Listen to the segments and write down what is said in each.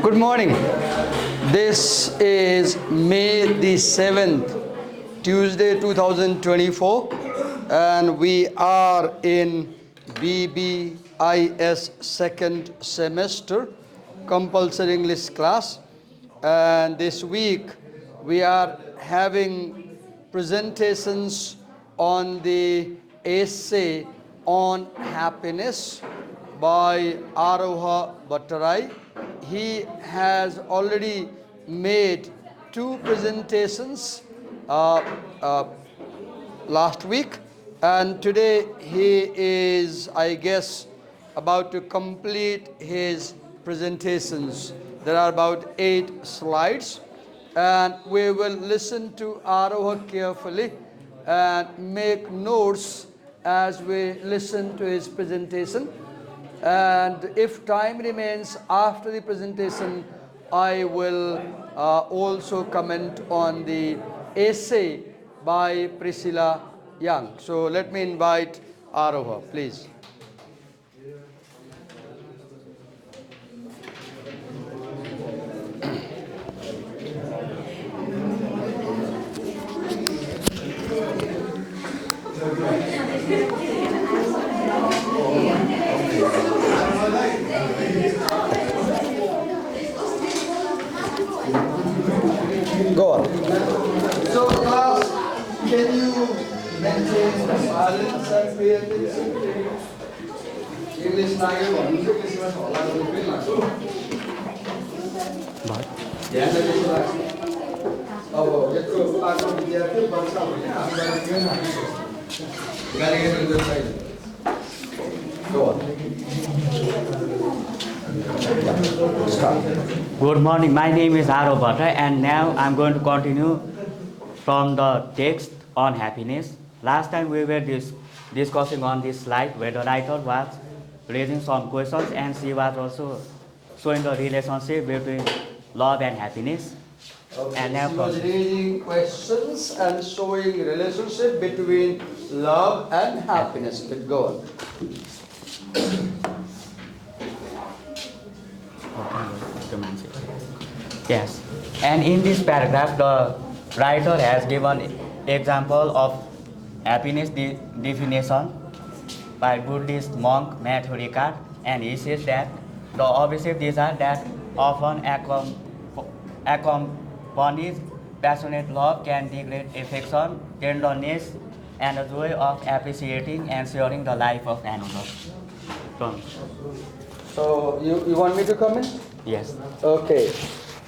Good morning. This is May the 7th, Tuesday 2024, and we are in BBIS second semester compulsory English class. And this week we are having presentations on the essay on happiness by Aroha Bhattarai. He has already made two presentations last week, and today he is, I guess, about to complete his presentations. There are about 8 slides, and we will listen to Aroha carefully and make notes as we listen to his presentation. And if time remains after the presentation, I will also comment on the essay by Priscilla Long. So let me invite Aroha, please. Go on. So class, can you maintain silence and pay attention? English language, English was all I would be like. What? Yeah, oh, get to part of the other parts of it. I'm going to go on. Good morning, my name is Aroha Bhattarai, and now I'm going to continue from the text on happiness. Last time we were discussing on this slide where the writer was raising some questions, and she was also showing the relationship between love and happiness. Okay, and now she was raising questions and showing relationship between love and happiness. Let's go on. Yes, and in this paragraph, the writer has given example of happiness definition by Buddhist monk Matthew Ricard, and he says that the obsessive desire that often accompanies passionate love can degrade affection, tenderness, and the joy of appreciating and sharing the life of another. So you want me to comment? Yes. Okay.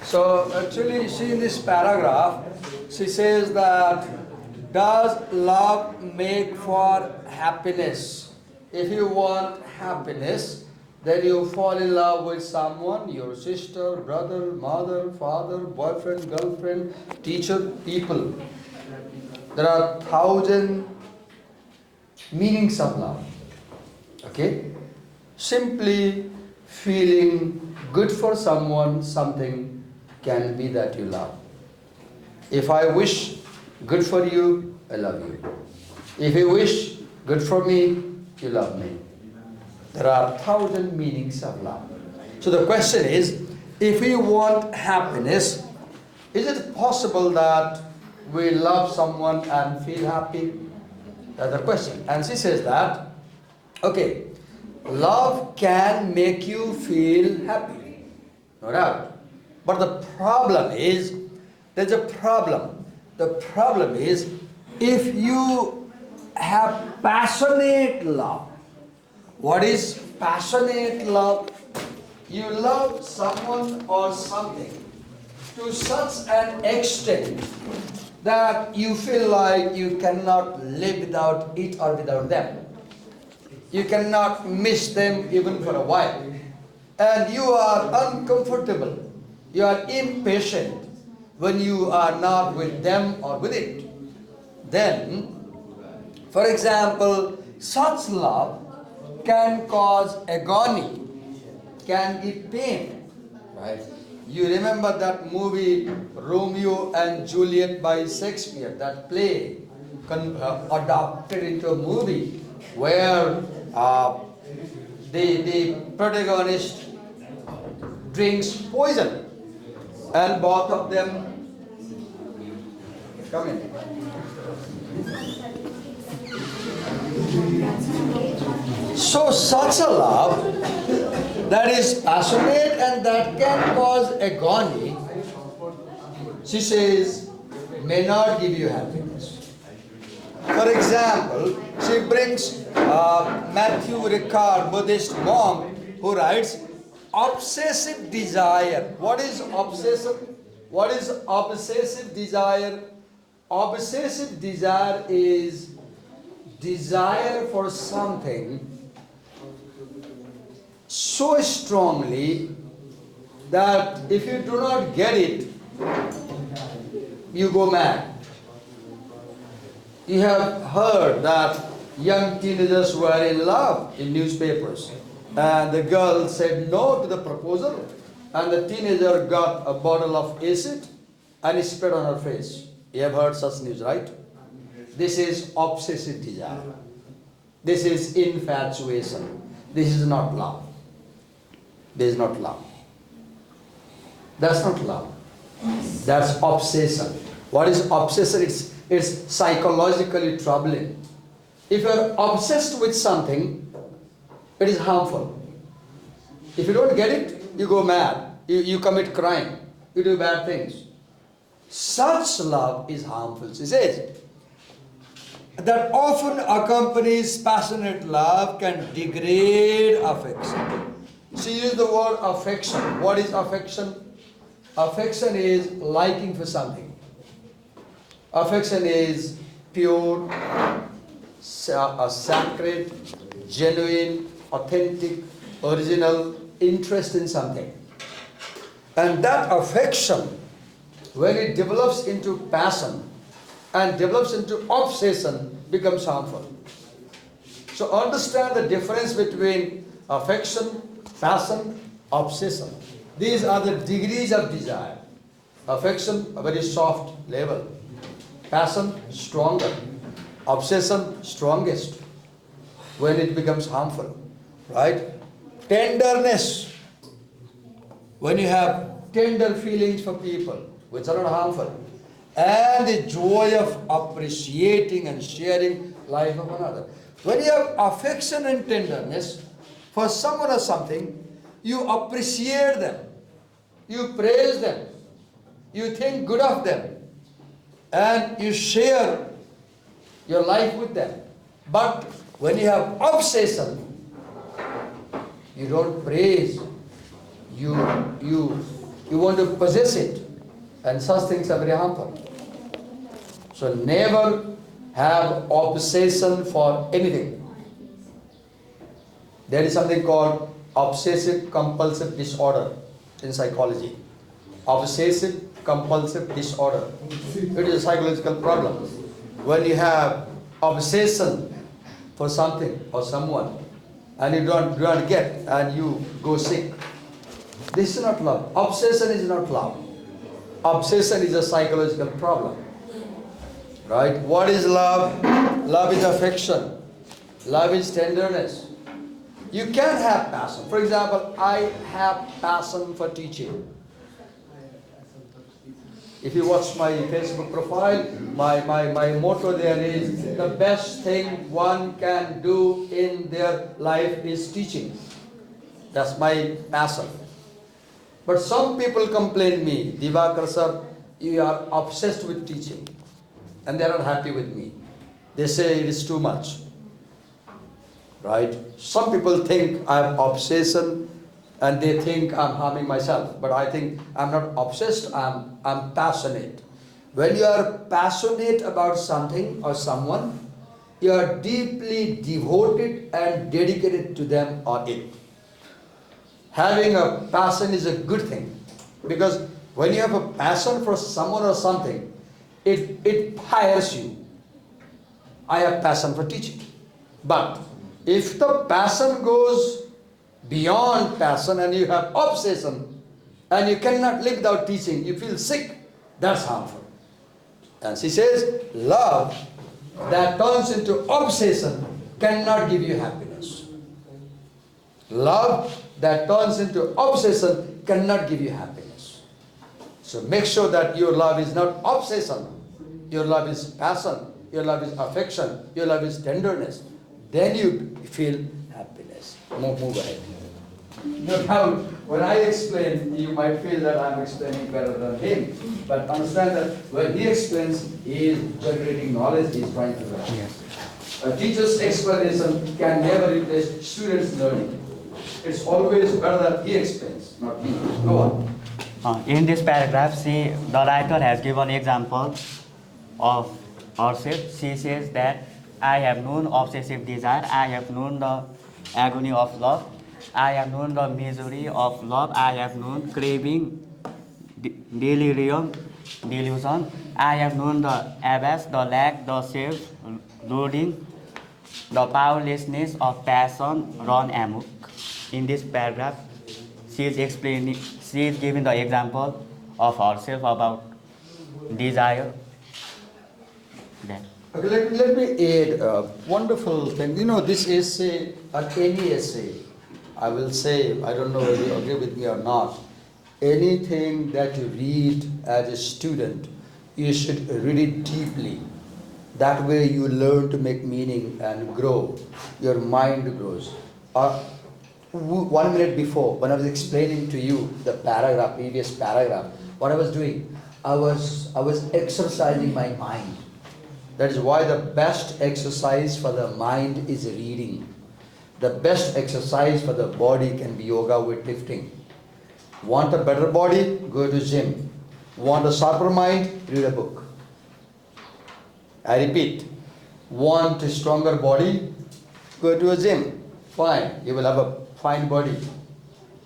So actually, see in this paragraph, she says that does love make for happiness? If you want happiness, then you fall in love with someone, your sister, brother, mother, father, boyfriend, girlfriend, teacher, people. There are 1,000 meanings of love. Okay? Simply feeling good for someone, something can be that you love. If I wish good for you, I love you. If you wish good for me, you love me. There are 1,000 meanings of love. So the question is, if we want happiness, is it possible that we love someone and feel happy? That's the question. And she says that, okay, love can make you feel happy, no doubt. But the problem is, there's a problem. The problem is, if you have passionate love. What is passionate love? You love someone or something to such an extent that you feel like you cannot live without it or without them. You cannot miss them even for a while. And you are uncomfortable. You are impatient when you are not with them or with it. Then, for example, such love can cause agony, can give pain. Right? You remember that movie Romeo and Juliet by Shakespeare, that play adapted into a movie where the protagonist drinks poison. And both of them come in. So such a love that is passionate and that can cause agony, she says, may not give you happiness. For example, she brings Matthew Ricard, Buddhist monk, who writes, obsessive desire. What is obsessive? What is obsessive desire? Obsessive desire is desire for something so strongly that if you do not get it, you go mad. You have heard that young teenagers were in love in newspapers, and the girl said no to the proposal, and the teenager got a bottle of acid and he spit on her face. You have heard such news, right? This is obsessive desire. This is infatuation. This is not love. This is not love. That's not love. That's obsession. What is obsession? It's psychologically troubling. If you are obsessed with something, it is harmful. If you don't get it, you go mad. You commit crime. You do bad things. Such love is harmful. She says that often accompanies passionate love can degrade affection. She used the word affection. What is affection? Affection is liking for something. Affection is pure, sacred, genuine, authentic, original interest in something. And that affection, when it develops into passion and develops into obsession, becomes harmful. So understand the difference between affection, passion, obsession. These are the degrees of desire. Affection, a very soft level. Passion, stronger. Obsession, strongest. When it becomes harmful. Right? Tenderness. When you have tender feelings for people, which are not harmful. And the joy of appreciating and sharing life of another. When you have affection and tenderness for someone or something, you appreciate them. You praise them. You think good of them. And you share your life with them. But when you have obsession, you don't praise. You want to possess it. And such things are very harmful. So never have obsession for anything. There is something called obsessive compulsive disorder in psychology. Obsessive compulsive disorder. It is a psychological problem. When you have obsession for something or someone and you don't get and you go sick. This is not love. Obsession is not love. Obsession is a psychological problem. Right? What is love? Love is affection. Love is tenderness. You can have passion. For example, I have passion for teaching. If you watch my Facebook profile, my motto there is, the best thing one can do in their life is teaching. That's my passion. But some people complain me, Divakar sir, you are obsessed with teaching. And they are not happy with me. They say it is too much. Right? Some people think I have obsession and they think I'm harming myself. But I think I'm not obsessed, I'm passionate. When you are passionate about something or someone, you are deeply devoted and dedicated to them or it. Having a passion is a good thing. Because when you have a passion for someone or something, it fires you. I have passion for teaching. But if the passion goes beyond passion and you have obsession and you cannot live without teaching, you feel sick, that's harmful. And she says, love that turns into obsession cannot give you happiness. Love that turns into obsession cannot give you happiness. So make sure that your love is not obsession. Your love is passion. Your love is affection. Your love is tenderness. Then you feel happiness. Move ahead. No doubt, when I explain, you might feel that I'm explaining better than him. But understand that when he explains, he is generating knowledge, he is trying to learn. Yes. A teacher's explanation can never replace students' learning. It's always better that he explains, not me. Go on. In this paragraph, the writer has given example of herself. She says that I have known obsessive desire, I have known the agony of love, I have known the misery of love, I have known craving, delirium, delusion, I have known the abyss, the lack, the self-loathing, the powerlessness of passion run amok. In this paragraph, she is giving the example of herself about desire. That. Okay, let me add a wonderful thing. You know, this essay, or any essay, I will say, I don't know whether you agree with me or not, anything that you read as a student, you should read it deeply. That way you learn to make meaning and grow. Your mind grows. 1 minute before, when I was explaining to you the paragraph, previous paragraph, what I was doing, I was exercising my mind. That is why the best exercise for the mind is reading. The best exercise for the body can be yoga, weightlifting. Want a better body? Go to gym. Want a sharper mind? Read a book. I repeat, want a stronger body? Go to a gym. Fine, you will have a fine body.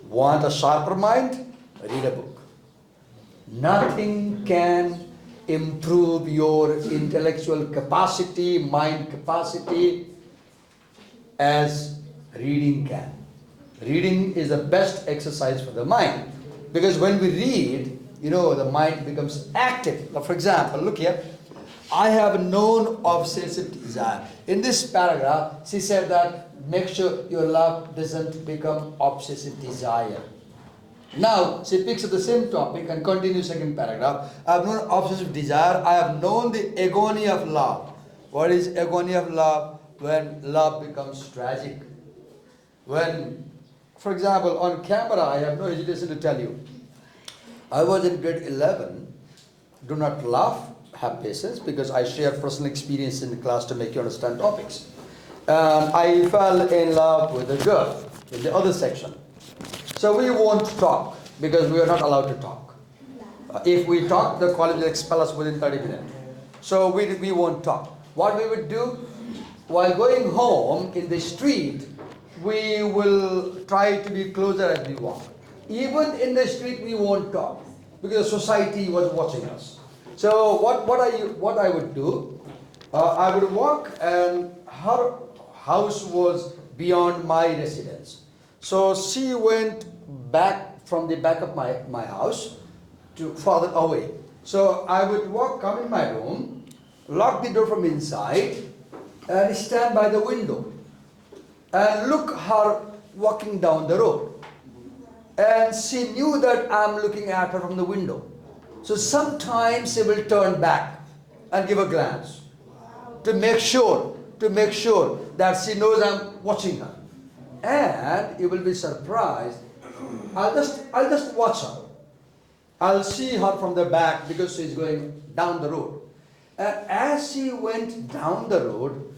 Want a sharper mind? Read a book. Nothing can improve your intellectual capacity, mind capacity, as reading can. Reading is the best exercise for the mind. Because when we read, you know, the mind becomes active. Now, for example, look here. I have known obsessive desire. In this paragraph, she said that make sure your love doesn't become obsessive desire. Now, she picks up the same topic and continues second paragraph. I have known obsessive desire. I have known the agony of love. What is agony of love? When love becomes tragic. When, for example, on camera, I have no hesitation to tell you. I was in grade 11. Do not laugh. Have patience, because I share personal experience in the class to make you understand topics. I fell in love with a girl in the other section. So we won't talk, because we are not allowed to talk. If we talk, the college will expel us within 30 minutes. So we won't talk. What we would do, while going home in the street, we will try to be closer as we walk. Even in the street, we won't talk, because society was watching us. So what I would do, I would walk, and her house was beyond my residence. So she went back from the back of my house to further away. So I would walk, come in my room, lock the door from inside, and stand by the window and look her walking down the road. And she knew that I'm looking at her from the window. So sometimes she will turn back and give a glance to make sure that she knows I'm watching her. And you will be surprised. I'll just watch her. I'll see her from the back because she's going down the road. And as she went down the road,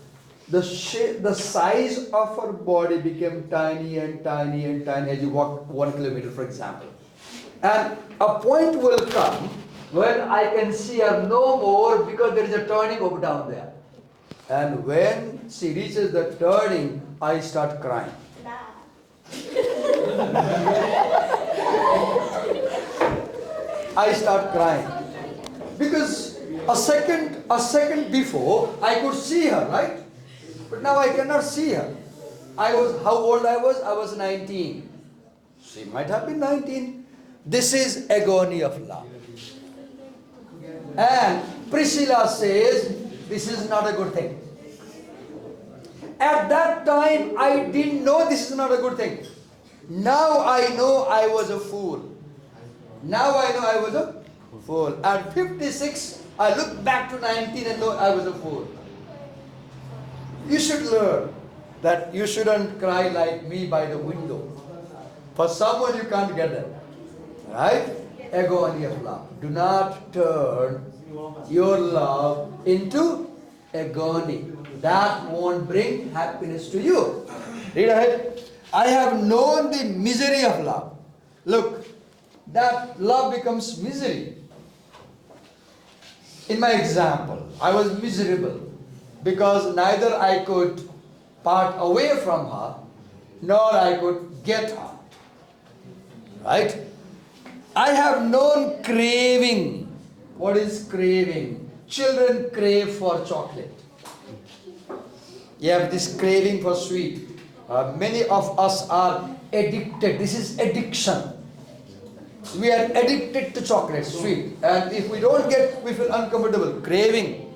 the size of her body became tiny and tiny and tiny as you walk 1 kilometer, for example. And a point will come when I can see her no more, because there is a turning over down there. And when she reaches the turning, I start crying. I start crying. Because a second before, I could see her, right? But now I cannot see her. How old I was? I was 19. She might have been 19. This is agony of love. And Priscilla says, this is not a good thing. At that time, I didn't know this is not a good thing. Now I know I was a fool. Now I know I was a fool. At 56, I look back to 19 and know I was a fool. You should learn that you shouldn't cry like me by the window. For someone you can't get them. Right? Agony of love. Do not turn your love into agony. That won't bring happiness to you. Read ahead. I have known the misery of love. Look, that love becomes misery. In my example, I was miserable because neither I could part away from her, nor I could get her. Right? I have known craving. What is craving? Children crave for chocolate. You have this craving for sweet. Many of us are addicted. This is addiction. We are addicted to chocolate, sweet. And if we don't get, we feel uncomfortable. Craving.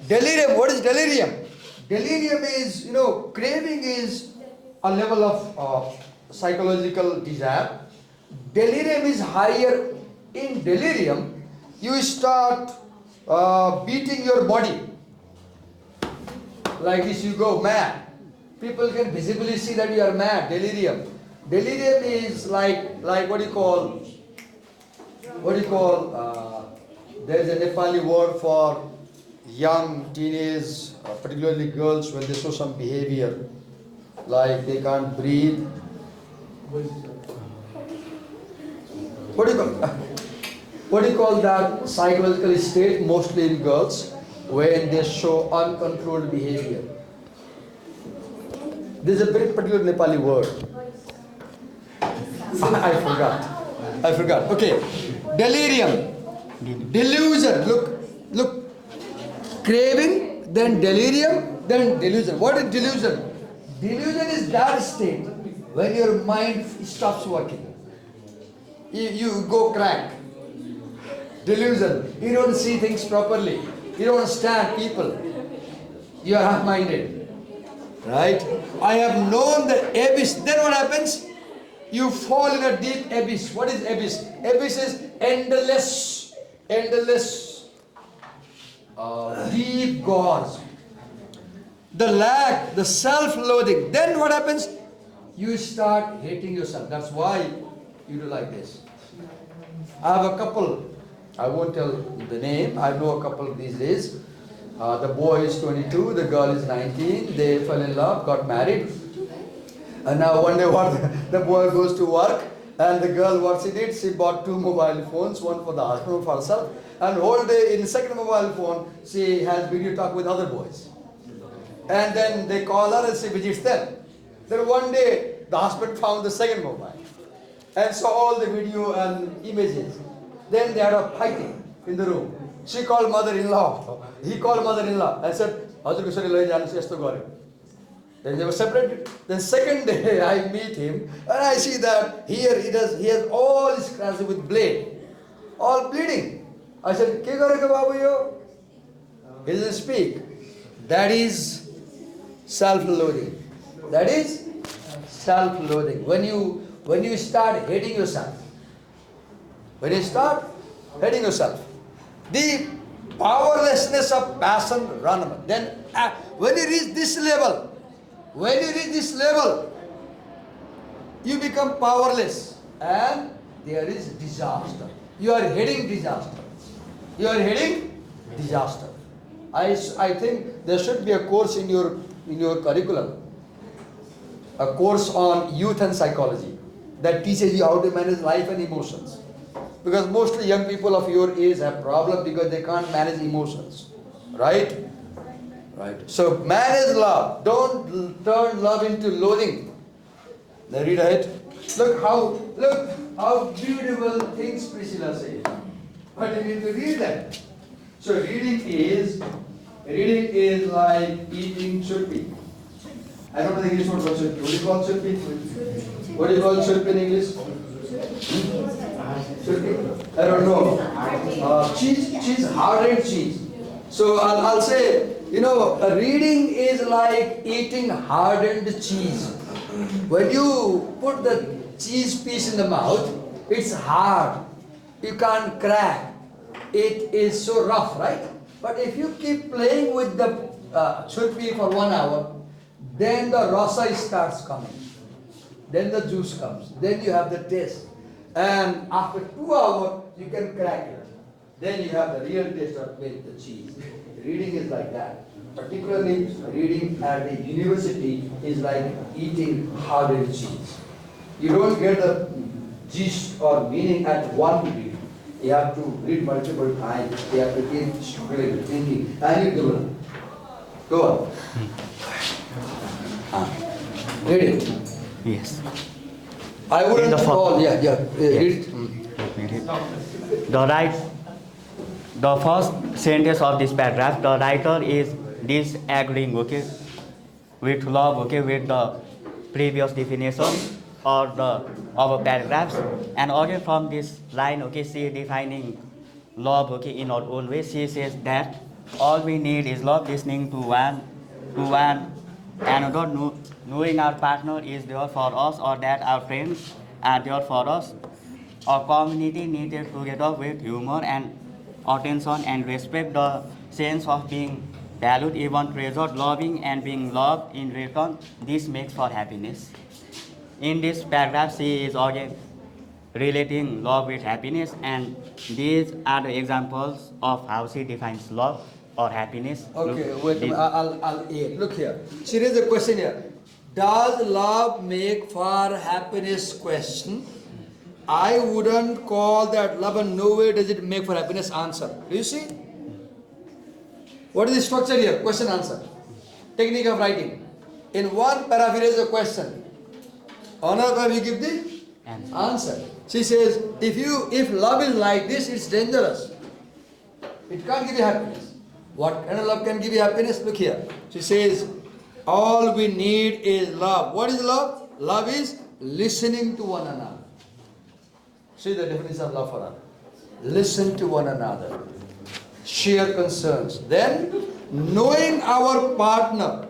Delirium. What is delirium? Delirium is, craving is a level of psychological desire. Delirium is higher. In delirium, you start beating your body. Like this, you go mad. People can visibly see that you are mad. Delirium. Delirium is like what do you call? There is a Nepali word for young teenage, particularly girls, when they show some behavior, like they can't breathe. What do you call that psychological state, mostly in girls, when they show uncontrolled behavior? There's a very particular Nepali word. I forgot. Okay. Delirium. Delusion. Look. Craving, then delirium, then delusion. What is delusion? Delusion is that state when your mind stops working. You go crack. Delusion. You don't see things properly. You don't understand people. You are half-minded. Right? I have known the abyss. Then what happens? You fall in a deep abyss. What is abyss? Abyss is endless, deep gorge. The lack, the self-loathing. Then what happens? You start hating yourself. That's why you do like this. I have a couple. I won't tell the name. I know a couple these days. The boy is 22, the girl is 19. They fell in love, got married. And now one day the boy goes to work and the girl, what she did, she bought 2 mobile phones, one for the husband, one for herself. And whole day in the second mobile phone, she has video talk with other boys. And then they call her and she visits them. Then one day, the husband found the second mobile and saw all the video and images. Then they had a fighting in the room. She called mother-in-law. He called mother-in-law and said, then they were separated. Then second day I meet him and I see that here he has all his scratches with blade, all bleeding. I said, "Kya karega babu yo?" He doesn't speak. That is self-loathing. That is self-loathing. When you start hating yourself, the powerlessness of passion run away. Then when you reach this level, you become powerless and there is disaster. You are heading disaster. I think there should be a course in your curriculum, a course on youth and psychology that teaches you how to manage life and emotions. Because mostly young people of your age have problems because they can't manage emotions. Right? So manage love. Don't turn love into loathing. Now read ahead. Look how beautiful things Priscilla says. But you need to read that. So reading is like eating chutney. I don't know the English word for chutney. What do you call chutney? What do you call chutney in English? I don't know. Cheese, hardened cheese. So I'll say, reading is like eating hardened cheese. When you put the cheese piece in the mouth, it's hard. You can't crack. It is so rough, right? But if you keep playing with the chutney for 1 hour, then the rasa starts coming. Then the juice comes. Then you have the taste. And after 2 hours, you can crack it. Then you have the real taste of milk, the cheese. Reading is like that. Particularly reading at the university is like eating hardened cheese. You don't get the gist or meaning at one read. You have to read multiple times. You have to keep struggling, thinking, and you do it. Go on. Read it. Yes. I wouldn't call, read it. The first sentence of this paragraph, the writer is disagreeing, okay, with love, okay, with the previous definition or the other paragraphs. And again from this line, okay, she is defining love, okay, in her own way. She says that all we need is love, listening to one another, knowing our partner is there for us or that our friends are there for us. Our community needed together with humor and attention and respect, the sense of being valued, even treasured, loving and being loved in return. This makes for happiness. In this paragraph, she is again relating love with happiness, and these are the examples of how she defines love or happiness. Okay, wait a minute. I'll add. Look here. She raised a question here. Does love make for happiness? Question. I wouldn't call that love, and no way does it make for happiness. Answer. Do you see? What is the structure here? Question answer. Technique of writing. In one paragraph, there is a question. Another paragraph, you give the answer. She says, if love is like this, it's dangerous. It can't give you happiness. What kind of love can give you happiness? Look here. She says, all we need is love. What is love? Love is listening to one another. See the definition of love for her. Listen to one another. Share concerns. Then, knowing our partner.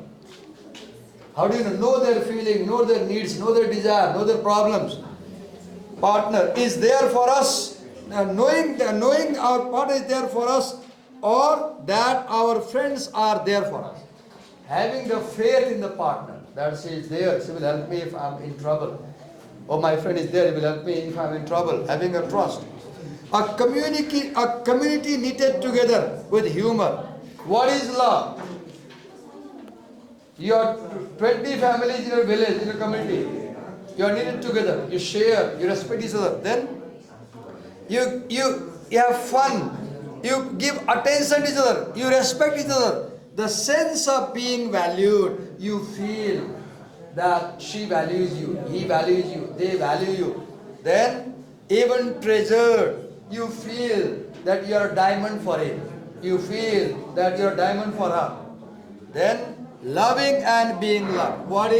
How do you know their feeling, know their needs, know their desire, know their problems? Partner is there for us. Now, knowing our partner is there for us, or that our friends are there for us. Having the faith in the partner, that she is there, she will help me if I'm in trouble. Or my friend is there, he will help me if I'm in trouble. Having a trust. A community knitted together with humor. What is love? You are 20 families in your village, in a community. You are knitted together. You share. You respect each other. Then you have fun. You give attention to each other. You respect each other. The sense of being valued. You feel that she values you, he values you, they value you. Then even treasured. You feel that you are a diamond for him. You feel that you are a diamond for her. Then loving and being loved. What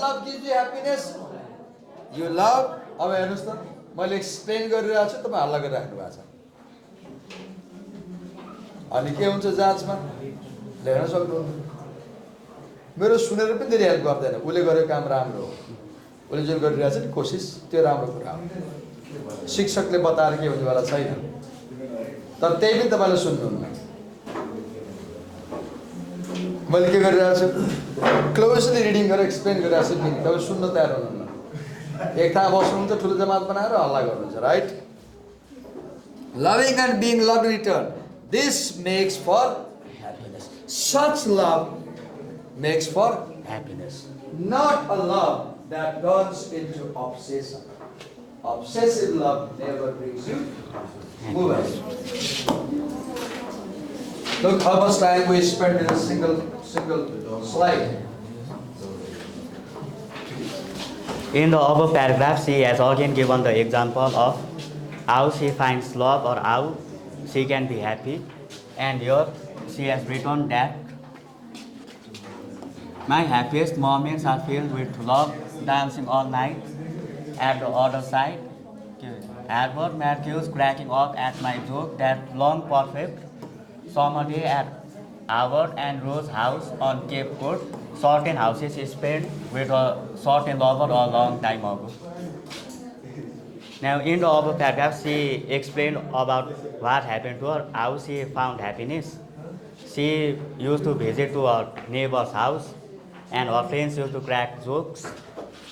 love gives you happiness? You love. अब हेर्नुस् त मैले explain गरिरहेको छु तपाईँ हल्ला गरिराख्नु भएको छ अनि के हुन्छ जाँचमा लेख्न सक्नुहुन्न मेरो सुनेर पनि धेरै हेल्प गर्दैन उले गरेको काम राम्रो हो उले जुन गरिरहेछ नि कोसिस त्यो राम्रो कुरा हो शिक्षकले बताएर के हुनेवाला छैन तर त्यही पनि तपाईले सुन्नुहुन्न मैले के गरिरहेको छु क्लोजली रिडिङ गरेर एक्सप्लेन गरिरहेको छु नि तपाईँ सुन्न तयार हुनुहुन्न एक ठाउँ बस्नुहुन्छ ठुलो जमात बनाएर हल्ला गर्नुहुन्छ right loving and being loved in return. This makes for happiness. Such love makes for happiness. Not a love that turns into obsession. Obsessive love never brings you move on. Look how much time we spent in a single slide. In the above paragraph, she has again given the example of how she finds love or how she can be happy. And here she has written that my happiest moments are filled with love, dancing all night at the other side, Albert Marcus cracking up at my joke, that long perfect summer day at our and Rose house on Cape Cod. Certain houses is spent with a certain lover a long time ago. Now, in the above paragraph, she explained about what happened to her, how she found happiness. She used to visit to her neighbor's house, and her friends used to crack jokes.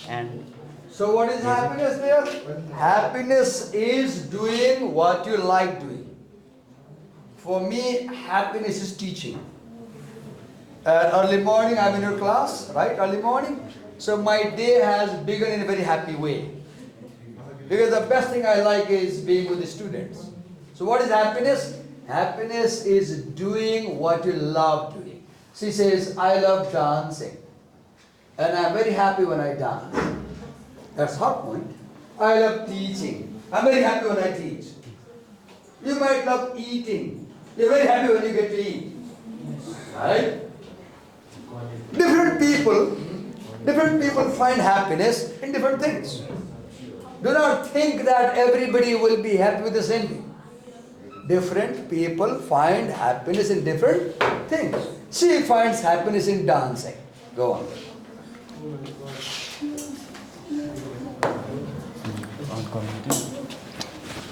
And So what is happiness there? Happiness is doing what you like doing. For me, happiness is teaching. Early morning, I'm in your class, right? Early morning. So my day has begun in a very happy way. Because the best thing I like is being with the students. So what is happiness? Happiness is doing what you love doing. She says, I love dancing. And I'm very happy when I dance. That's her point. I love teaching. I'm very happy when I teach. You might love eating. You're very happy when you get to eat. Right? Different people find happiness in different things. Do not think that everybody will be happy with the same thing. Different people find happiness in different things. She finds happiness in dancing. Go on.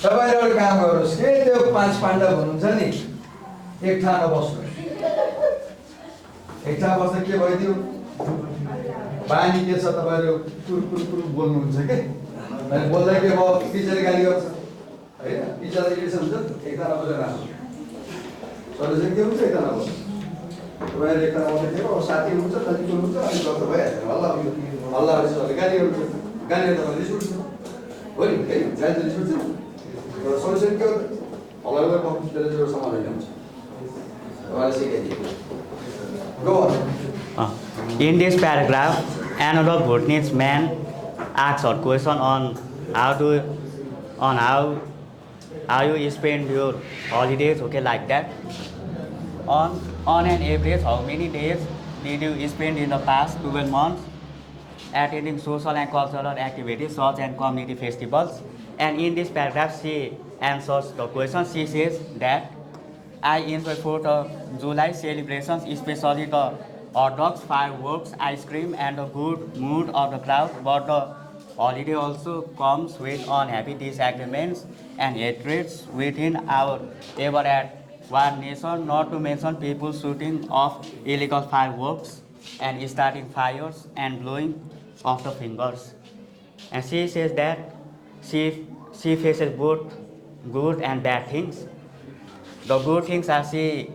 तपाईँले एउटा काम गर्नुहोस् के त्यो 5 पाण्डव हुनुहुन्छ नि एक ठाउँमा बस्नुहोस् एक ठाउँमा बस्दा के भइदियो बानी के छ तपाईँहरू कुर बोल्नुहुन्छ के मैले बोल्दा के भयो टिचरले गाली गर्छ हैन टिचरले इरिटेसन हुन्छ एक ठाउँमा बसेर सल्युसन के हुन्छ एक ठाउँमा बस्नु तपाईँहरू एक ठाउँमा बस्दा के साथी हुनुहुन्छ नजिक हुनुहुन्छ अनि गर्दा भइहाल्छ हल्ला हल्ला गाली गर्नुहुन्छ गाली गर्दा रिस उठ्छ हो नि है गाली रिस उठ्छ solution ke अलग-अलग कम्प्युटरले जो समाधान हुन्छ तपाईले सिकाइदिनु go on in this paragraph, another Bhutanese man asks a question on how you spend your holidays, okay, like that. On an average, how many days did you spend in the past 12 months attending social and cultural activities such as community festivals? And in this paragraph, she answers the question. She says that I enjoy 4th of July celebrations, especially the hot dogs, fireworks, ice cream, and the good mood of the crowd. But the holiday also comes with unhappy disagreements and hatreds within our ever at one nation, not to mention people shooting off illegal fireworks and starting fires and blowing off the fingers. And she says that she faces both good and bad things. The good things are she